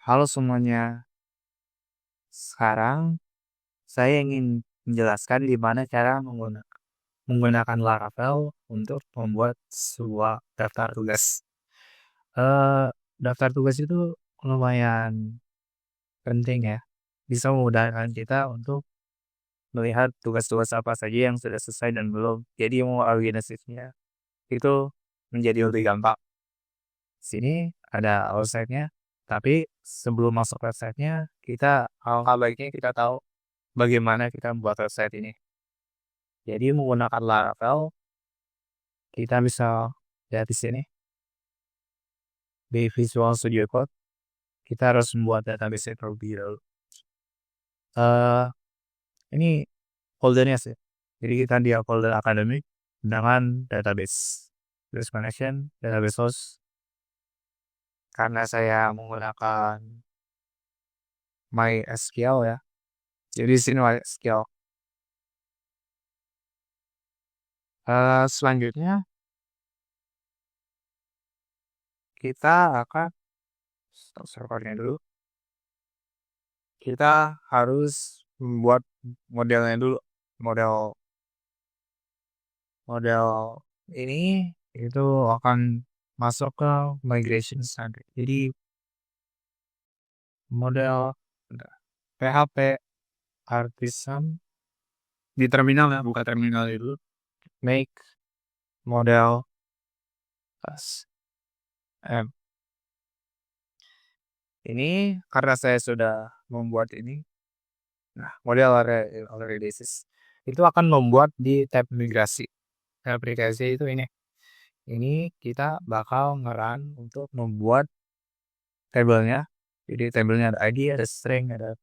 Halo semuanya, sekarang saya ingin menjelaskan gimana cara menggunakan Laravel untuk membuat sebuah daftar tugas. Eh, Daftar tugas itu lumayan penting ya, bisa memudahkan kita untuk melihat tugas-tugas apa saja yang sudah selesai dan belum. Jadi mau organisasinya itu menjadi lebih gampang. Sini ada websitenya, tapi sebelum masuk websitenya, alangkah baiknya kita tahu bagaimana kita membuat website ini. Jadi menggunakan Laravel, kita bisa lihat di sini di Visual Studio Code, kita harus membuat database terlebih dahulu. Eh, ini foldernya sih. Jadi kita di folder academic dengan database, database connection, database source. Karena saya menggunakan MySQL ya. Jadi di sini MySQL. Selanjutnya kita akan stop servernya dulu. Kita harus membuat modelnya dulu. Model model ini itu akan masuk ke migration standard. Jadi model PHP artisan di terminal ya, buka terminal itu. Make model as M. Ini karena saya sudah membuat ini. Nah, model already basis itu akan membuat di tab migrasi. Aplikasi itu ini. Ini kita bakal ngeran untuk membuat tabelnya. Jadi tabelnya ada ID, ada string, ada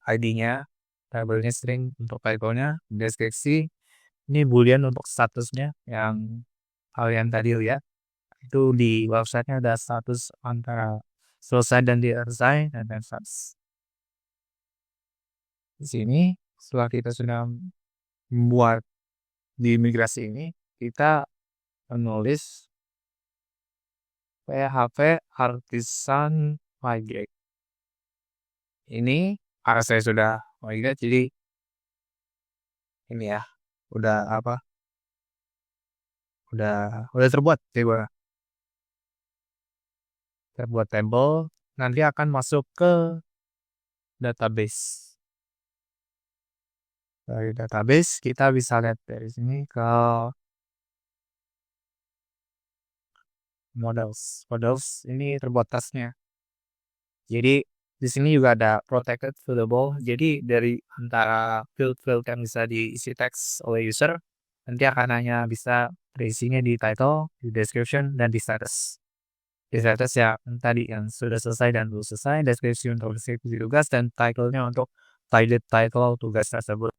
ID-nya, tabelnya string untuk title-nya, deskripsi. Ini boolean untuk statusnya yang kalian tadi lihat. Itu di websitenya ada status antara selesai dan tidak selesai dan status. Di sini setelah kita sudah membuat di migrasi ini, kita menulis PHP artisan migrate. Ini karena saya sudah migrate, jadi ini ya udah terbuat terbuat table, nanti akan masuk ke database. Dari database kita bisa lihat dari sini ke models ini terbuat tasnya. Jadi di sini juga ada protected fieldable. Jadi dari antara field yang bisa diisi teks oleh user, nanti akan hanya bisa terisinya di title, di description, dan di status. Di status ya tadi yang sudah selesai dan belum selesai, deskripsi untuk deskripsi tugas, dan title-nya untuk title tugas tersebut.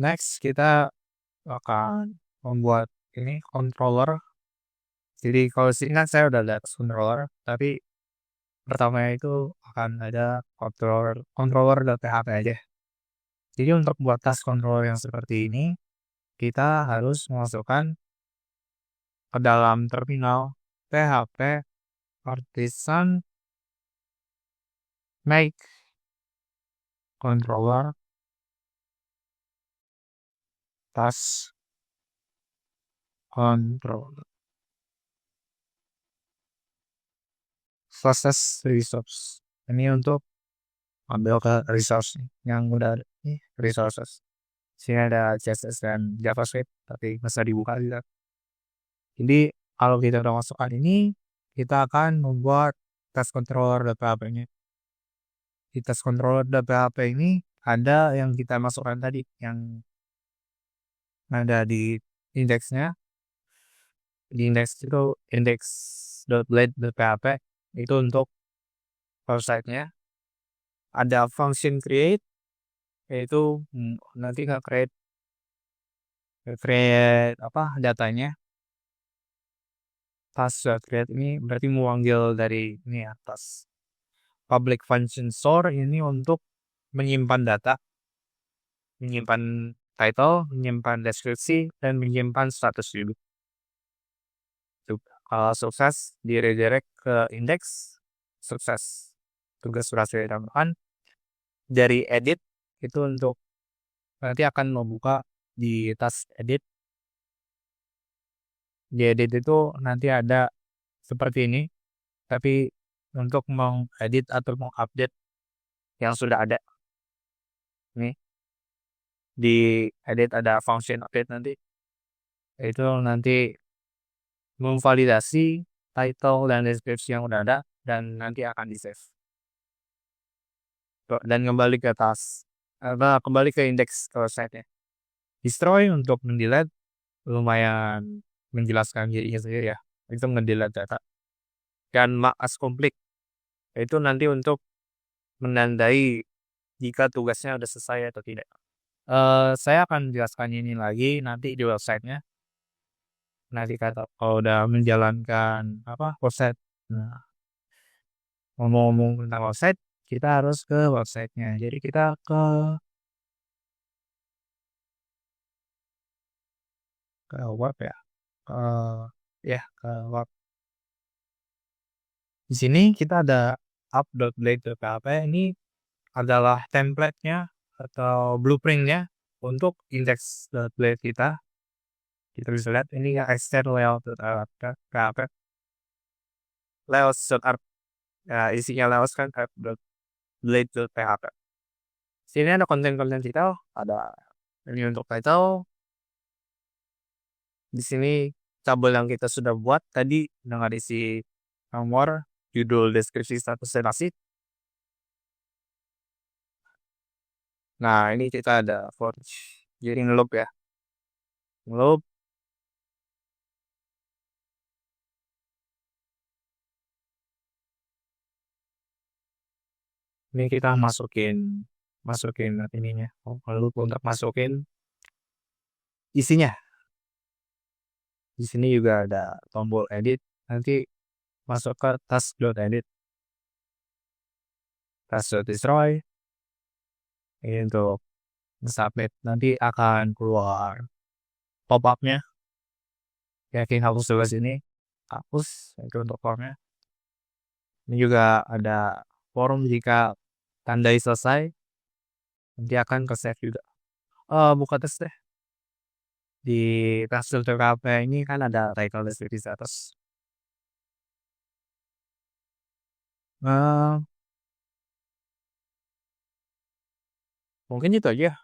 Next kita akan membuat ini controller. Jadi kalau sini kan saya udah lihat controller, tapi pertamanya itu akan ada controller.php aja. Jadi untuk buat task controller yang seperti ini, kita harus memasukkan ke dalam terminal PHP artisan make controller task controller process resource. Ini untuk ambil ke resource yang udah ada nih, resources. Sini ada CSS dan JavaScript, tapi bisa dibuka juga. Jadi kalau kita udah masukkan ini, kita akan membuat task controller.php-nya. Di task controller.php ini ada yang kita masukkan tadi, yang ada di indeksnya. Di indeks itu index.blade.php itu untuk website-nya. Ada function create, yaitu nanti nge-create datanya. Task.create ini berarti memanggil dari ini atas. Public function store ini untuk menyimpan data, menyimpan title, menyimpan deskripsi, dan menyimpan status juga. Kalau sukses di redirect ke indeks, sukses. Tugas berhasil dilakukan. Dari edit itu untuk nanti akan membuka di tas edit. Di edit itu nanti ada seperti ini, tapi untuk mengedit atau mengupdate yang sudah ada. Nih, di edit ada function update nanti. Itu nanti memvalidasi title dan deskripsi yang udah ada dan nanti akan di save. Dan kembali ke atas, kembali ke indeks ke website-nya. Destroy untuk mendelete lumayan menjelaskan dirinya sendiri ya. Itu mendelete data. Dan mark as complete itu nanti untuk menandai jika tugasnya udah selesai atau tidak. Saya akan jelaskan ini lagi nanti di websitenya. Nanti kata kalau udah menjalankan website. Nah, ngomong-ngomong tentang website, kita harus ke websitenya. Jadi kita ke web ya. Ke web. Di sini kita ada app.blade.php. Ini adalah template-nya atau blueprint-nya untuk index.blade kita. Kita bisa lihat ini yang extend layout.php. Layout.art. Ya, isinya layout kan app.blade.php. Sini ada konten-konten title, ada ini untuk title. Di sini tabel yang kita sudah buat tadi dengan isi nomor, judul, deskripsi, status, dan asid. Nah, ini kita ada for jadi ngeloop ya. Ngeloop. Ini kita masukin ininya. Ngeloop untuk masukin isinya. Di sini juga ada tombol edit. Nanti masuk ke task.edit. Task.destroy. Ini untuk submit. Nanti akan keluar pop-up-nya. Yakin hapus tugas ini. Hapus. Itu untuk formnya. Ini juga ada form jika tandai selesai. Nanti akan ke save juga. Buka tes deh. Di task.php ini kan ada title deskripsi status. Mungkin itu aja.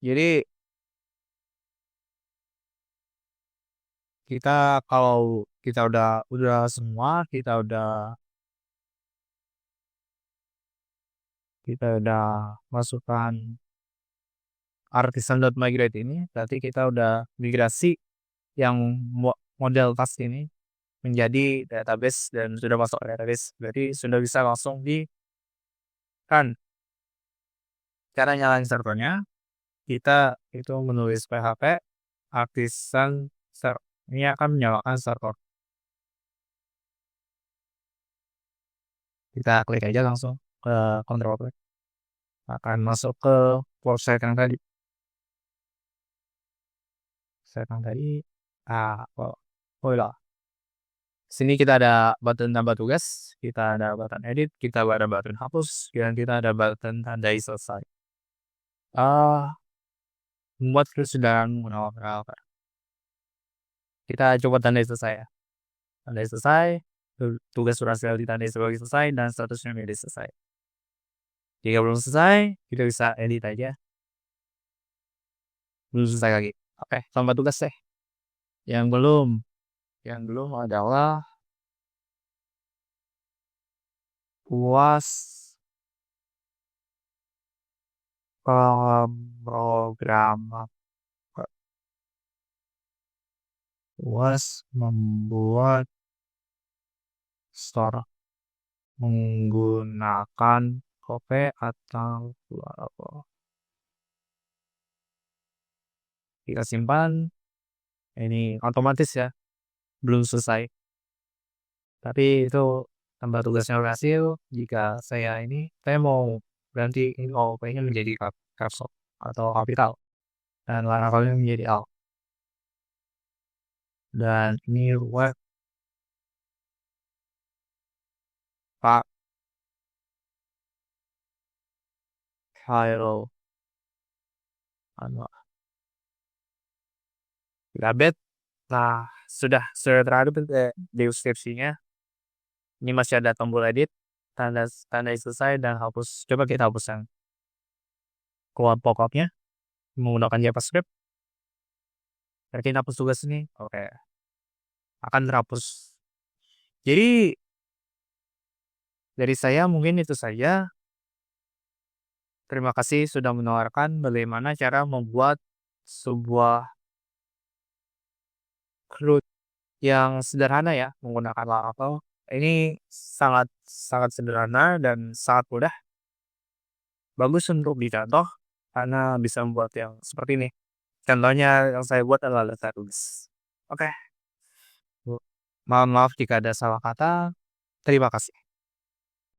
Jadi kita kalau kita udah semua, kita udah masukkan artisan.migrate ini, berarti kita udah migrasi yang model task ini menjadi database dan sudah masuk database. Berarti sudah bisa langsung kan. Cara nyalain servernya, kita itu menulis php artisan server. Ini akan menyalakan server. Kita klik aja langsung ke control click. Akan masuk ke website yang tadi. Lah. Sini kita ada button tambah tugas, kita ada button edit, kita ada button hapus, dan kita ada button tandai selesai. Membuat sudah menggunakan kita coba tandai selesai ya. Tandai selesai, tugas berhasil ditandai sebagai selesai dan statusnya menjadi selesai. Jika belum selesai, kita bisa edit aja. Belum selesai lagi. Oke, tambah tugas deh. Yang belum adalah UAS program UAS membuat store menggunakan kopi atau apa. Kita simpan. Ini otomatis ya. Belum selesai. Tapi itu tambah tugasnya berhasil. Jika saya mau berarti ini pengen menjadi kapsul atau kapital. Dan Laravelnya menjadi alt. Dan ini web Pak, Khairul Anwar. Gabet. Nah, sudah terakhir di deskripsinya. Ini masih ada tombol edit, tanda tanda selesai dan hapus. Coba kita hapus yang keluar pokoknya menggunakan JavaScript. Kita hapus tugas ini. Oke, akan terhapus. Jadi dari saya mungkin itu saja. Terima kasih sudah menawarkan bagaimana cara membuat sebuah root yang sederhana ya menggunakan Laravel. Ini sangat sangat sederhana dan sangat mudah. Bagus untuk dicontoh karena bisa membuat yang seperti ini. Contohnya yang saya buat adalah database. Oke. Mohon maaf jika ada salah kata. Terima kasih.